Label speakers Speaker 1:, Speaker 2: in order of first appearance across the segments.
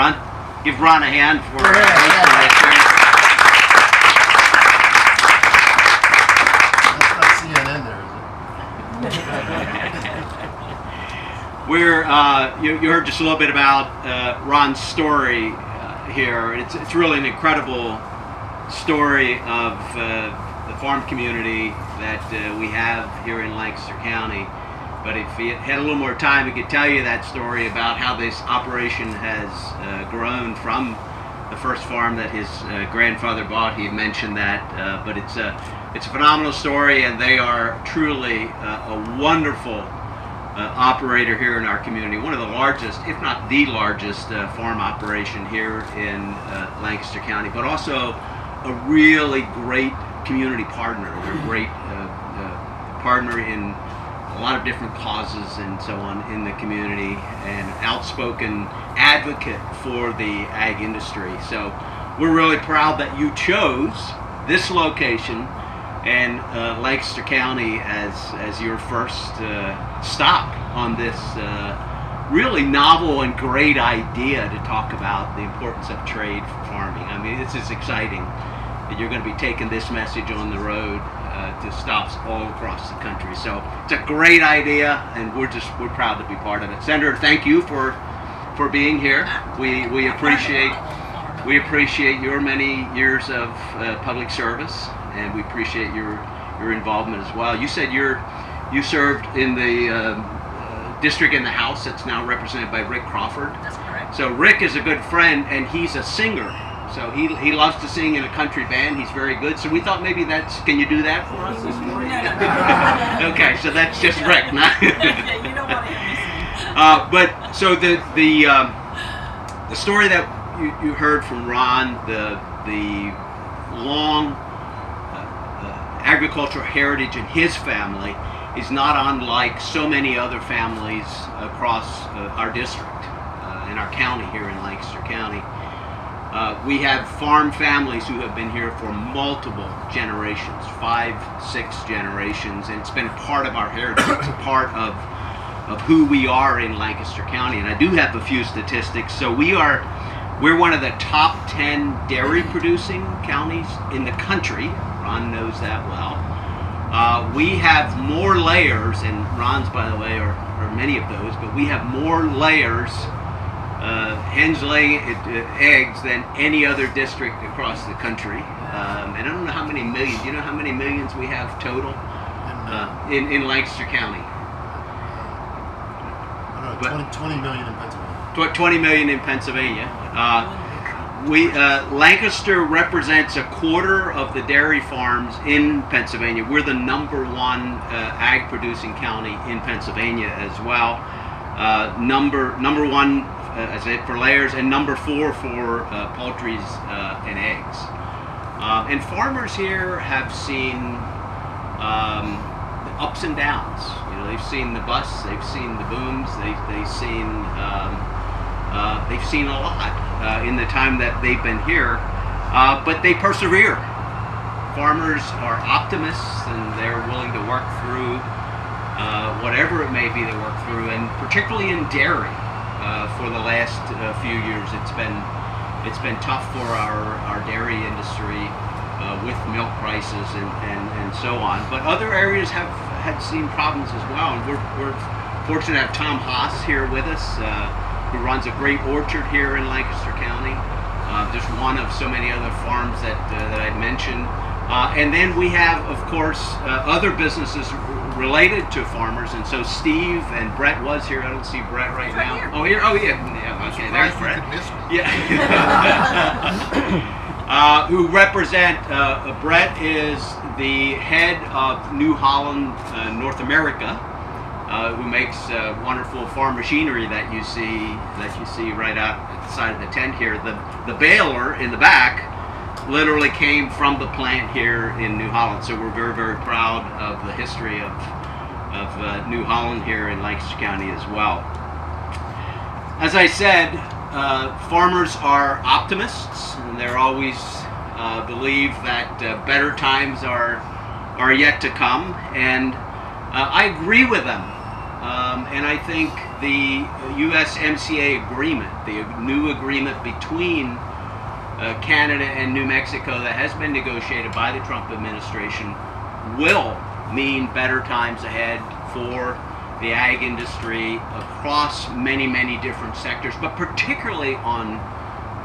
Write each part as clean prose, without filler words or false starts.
Speaker 1: Ron. Give Ron a hand for hosting this here.
Speaker 2: That's not CNN there, is it?
Speaker 1: You heard just a little bit about Ron's story here. It's really an incredible story of the farm community that we have here in Lancaster County. But if he had a little more time, he could tell you that story about how this operation has grown from the first farm that his grandfather bought. He mentioned that, but it's a phenomenal story, and they are truly a wonderful operator here in our community. One of the largest, if not the largest, farm operation here in Lancaster County, but also a really great community partner. They're a great partner in a lot of different causes and so on in the community, and outspoken advocate for the ag industry. So we're really proud that you chose this location and Lancaster County as your first stop on this really novel and great idea to talk about the importance of trade for farming. I mean, this is exciting that you're going to be taking this message on the road to stops all across the country. So it's a great idea, and we're proud to be part of it. Senator, thank you for being here. We appreciate your many years of public service, and we appreciate your involvement as well. You said you served in the district in the House that's now represented by Rick Crawford.
Speaker 3: That's correct.
Speaker 1: So Rick is a good friend, and he's a singer. So he loves to sing in a country band. He's very good. So we thought maybe can you do that for us this morning?
Speaker 3: No.
Speaker 1: Okay, so that's just Rick.
Speaker 3: Yeah, you don't want to hear me sing.
Speaker 1: But so the story that you heard from Ron, the long agricultural heritage in his family is not unlike so many other families across our district, in our county here in Lancaster County. We have farm families who have been here for multiple generations, 5, 6 generations, and it's been part of our heritage. It's a part of who we are in Lancaster County. And I do have a few statistics. So we're one of the top 10 dairy producing counties in the country. Ron knows that well. We have more layers, and Ron's, by the way, are many of those, but we have more layers, hens laying eggs, than any other district across the country. And I don't know how many millions. Do you know how many millions we have total in Lancaster County?
Speaker 2: I don't know, 20 million in Pennsylvania.
Speaker 1: 20 million in Pennsylvania. Lancaster represents a quarter of the dairy farms in Pennsylvania. We're the number 1 ag producing county in Pennsylvania as well. Number 1 as I said, for layers, and number 4 for poultries and eggs. And farmers here have seen the ups and downs. You know, they've seen the busts, they've seen the booms, they've seen a lot in the time that they've been here, but they persevere. Farmers are optimists, and they're willing to work through whatever it may be they work through, and particularly in dairy. For the last few years, it's been tough for our dairy industry with milk prices and so on. But other areas have seen problems as well, and we're fortunate to have Tom Haas here with us, who runs a great orchard here in Lancaster County. Just one of so many other farms that I mentioned. And then we have, of course, other businesses related to farmers, and so Steve and Brett was here. I don't see Brett right now.
Speaker 3: Here.
Speaker 1: Oh, here? Oh, yeah. Okay, there's Brett. Yeah. Who represent, Brett is the head of New Holland, North America, who makes wonderful farm machinery that you see right outside of the tent here. The baler in the back literally came from the plant here in New Holland, so we're very, very proud of the history of New Holland here in Lancaster County as well. As I said, farmers are optimists, and they're always believe that better times are yet to come, and I agree with them. And I think the USMCA agreement, the new agreement between Canada and New Mexico that has been negotiated by the Trump administration, will mean better times ahead for the ag industry across many, many different sectors, but particularly on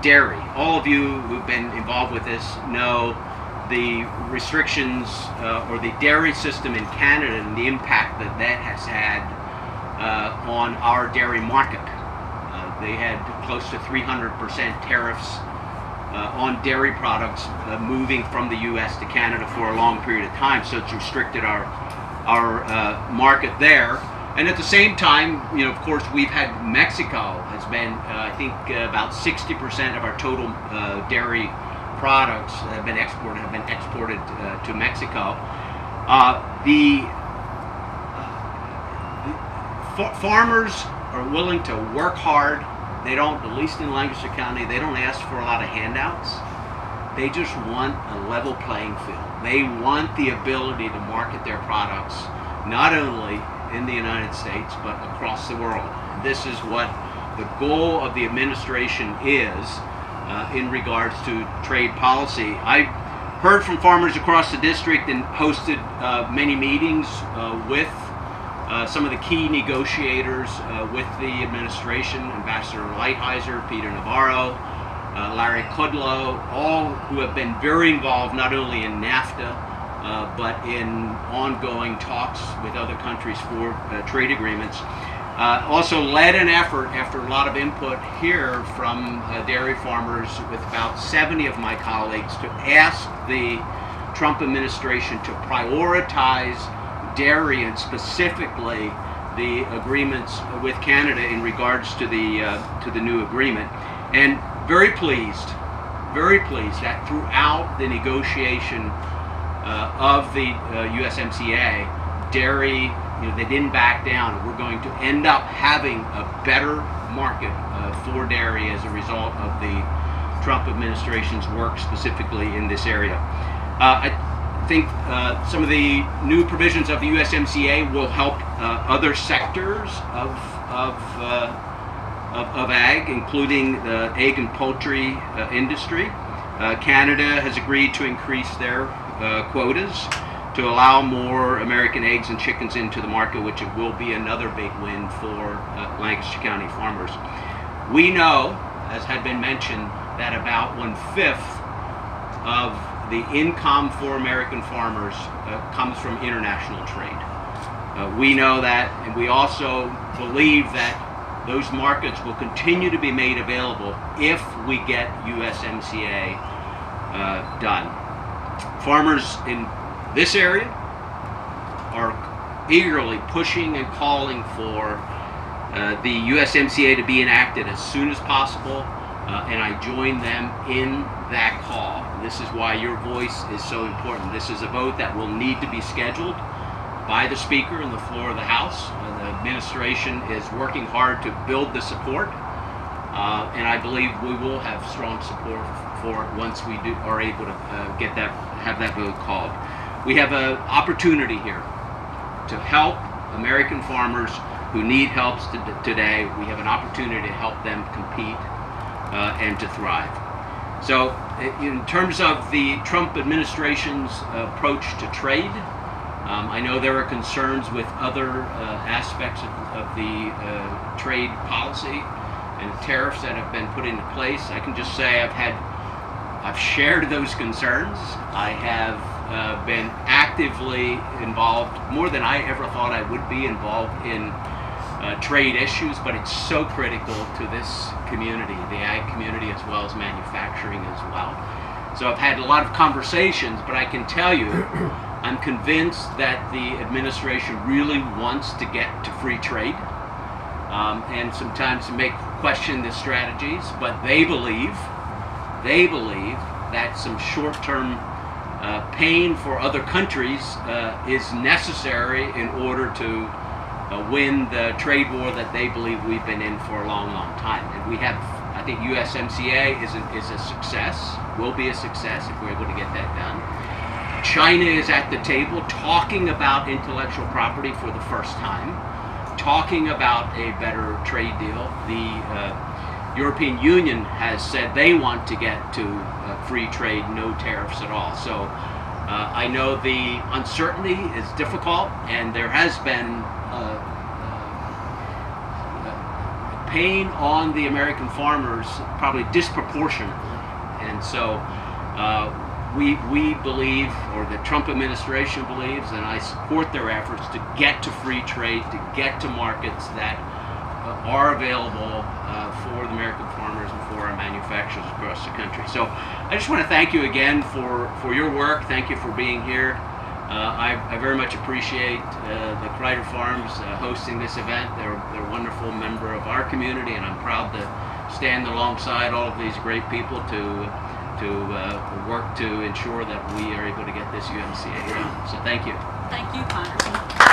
Speaker 1: dairy. All of you who've been involved with this know the restrictions or the dairy system in Canada and the impact that that has had on our dairy market. They had close to 300% tariffs on dairy products moving from the U.S. to Canada for a long period of time, so it's restricted our market there. And at the same time, of course, we've had Mexico has been, I think, about 60% of our total dairy products have been exported to Mexico. Farmers are willing to work hard. They don't, at least in Lancaster County, they don't ask for a lot of handouts. They just want a level playing field. They want the ability to market their products not only in the United States but across the world. This is what the goal of the administration is in regards to trade policy. I heard from farmers across the district and hosted many meetings with some of the key negotiators with the administration, Ambassador Lighthizer, Peter Navarro, Larry Kudlow, all who have been very involved not only in NAFTA but in ongoing talks with other countries for trade agreements. Also led an effort after a lot of input here from dairy farmers with about 70 of my colleagues to ask the Trump administration to prioritize dairy and specifically the agreements with Canada in regards to the new agreement. And very pleased that throughout the negotiation of the USMCA, dairy, they didn't back down. We're going to end up having a better market for dairy as a result of the Trump administration's work specifically in this area. I think some of the new provisions of the USMCA will help other sectors of ag, including the egg and poultry industry. Canada has agreed to increase their quotas to allow more American eggs and chickens into the market, which will be another big win for Lancaster County farmers. We know, as had been mentioned, that about 1/5 of the income for American farmers comes from international trade. We know that, and we also believe that those markets will continue to be made available if we get USMCA done. Farmers in this area are eagerly pushing and calling for the USMCA to be enacted as soon as possible, and I join them in that call. This is why your voice is so important. This is a vote that will need to be scheduled by the Speaker on the floor of the House. The administration is working hard to build the support, and I believe we will have strong support for it once we are able to have that vote called. We have an opportunity here to help American farmers who need help today. We have an opportunity to help them compete and to thrive. So in terms of the Trump administration's approach to trade, I know there are concerns with other aspects of the trade policy and tariffs that have been put into place. I can just say I've shared those concerns. I have been actively involved, more than I ever thought I would be involved in trade issues, but it's so critical to this community, the ag community, as well as manufacturing as well. So I've had a lot of conversations, but I can tell you, I'm convinced that the administration really wants to get to free trade, and sometimes make question the strategies, but they believe that some short-term pain for other countries is necessary in order to win the trade war that they believe we've been in for a long, long time. And we have, I think USMCA is a success, will be a success if we're able to get that done. China is at the table talking about intellectual property for the first time, talking about a better trade deal. The European Union has said they want to get to free trade, no tariffs at all. So I know the uncertainty is difficult, and there has been pain on the American farmers, probably disproportionate. And so we believe, or the Trump administration believes, and I support their efforts to get to free trade, to get to markets that are available for the American farmers and for our manufacturers across the country. So I just want to thank you again for your work. Thank you for being here. I very much appreciate the Kreider Farms hosting this event. They're a wonderful member of our community, and I'm proud to stand alongside all of these great people to work to ensure that we are able to get this USMCA done. So thank you.
Speaker 3: Thank you, Congressman.